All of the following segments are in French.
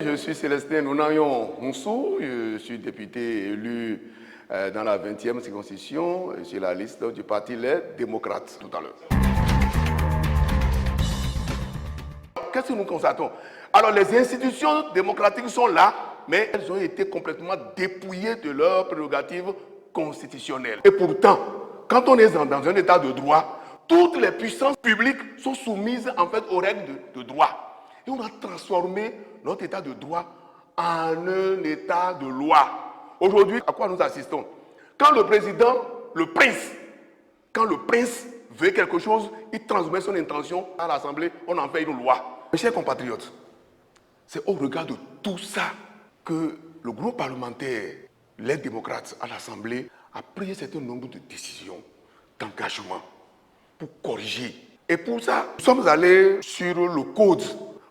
Je suis Célestin Nonayon Moussou, je suis député élu dans la 20e circonscription sur la liste du parti Les Démocrates tout à l'heure. Qu'est-ce que nous constatons? Alors les institutions démocratiques sont là, mais elles ont été complètement dépouillées de leurs prérogatives constitutionnelles. Et pourtant, quand on est dans un état de droit, toutes les puissances publiques sont soumises en fait aux règles de droit. Et on a transformé notre état de droit en un état de loi. Aujourd'hui, à quoi nous assistons? Quand le président, quand le prince veut quelque chose, il transmet son intention à l'Assemblée, on en fait une loi. Mes chers compatriotes, c'est au regard de tout ça que le groupe parlementaire, les démocrates à l'Assemblée, a pris un certain nombre de décisions, d'engagement pour corriger. Et pour ça, nous sommes allés sur le code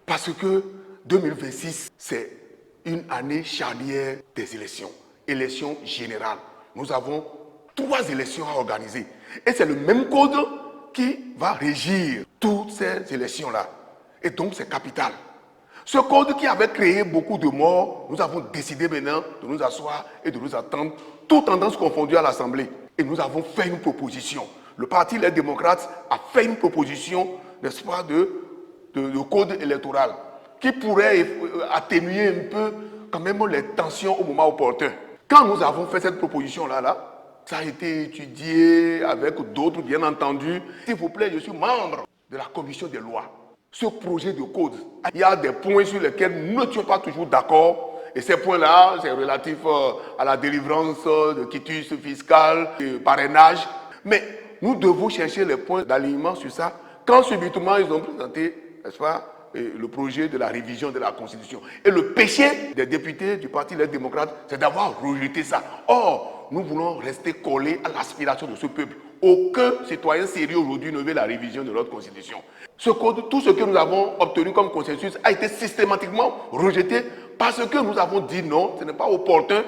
parce que 2026, c'est une année charnière des élections, élections générales. Nous avons 3 élections à organiser. Et c'est le même code qui va régir toutes ces élections-là. Et donc, c'est capital. Ce code qui avait créé beaucoup de morts, nous avons décidé maintenant de nous asseoir et de nous attendre, toutes tendances confondues à l'Assemblée. Et nous avons fait une proposition. Le Parti Les Démocrates a fait une proposition, n'est-ce pas, de code électoral qui pourrait atténuer un peu quand même les tensions au moment opportun. Quand nous avons fait cette proposition-là, ça a été étudié avec d'autres, bien entendu. S'il vous plaît, je suis membre de la commission des lois. Ce projet de code, il y a des points sur lesquels nous n'étions pas toujours d'accord. Et ces points-là, c'est relatif à la délivrance de quitus fiscal, de parrainage. Mais nous devons chercher les points d'alignement sur ça. Quand subitement, ils ont présenté, n'est-ce pas, le projet de la révision de la Constitution. Et le péché des députés du Parti Les Démocrates, c'est d'avoir rejeté ça. Or, nous voulons rester collés à l'aspiration de ce peuple. Aucun citoyen sérieux aujourd'hui ne veut la révision de notre Constitution. Ce code, tout ce que nous avons obtenu comme consensus a été systématiquement rejeté parce que nous avons dit non, ce n'est pas opportun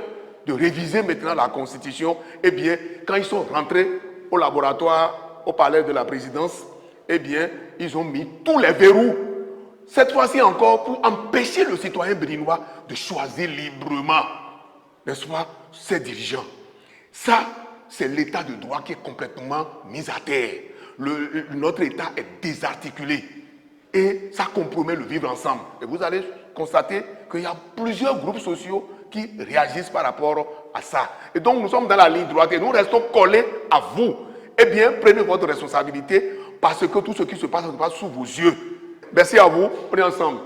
de réviser maintenant la Constitution. Eh bien, quand ils sont rentrés au laboratoire, au palais de la présidence, eh bien, ils ont mis tous les verrous. Cette fois-ci encore, pour empêcher le citoyen béninois de choisir librement, n'est-ce pas, ses dirigeants. Ça, c'est l'état de droit qui est complètement mis à terre. Notre état est désarticulé et ça compromet le vivre ensemble. Et vous allez constater qu'il y a plusieurs groupes sociaux qui réagissent par rapport à ça. Et donc, nous sommes dans la ligne droite et nous restons collés à vous. Eh bien, prenez votre responsabilité parce que tout ce qui se passe sous vos yeux. Merci à vous. Prenez ensemble.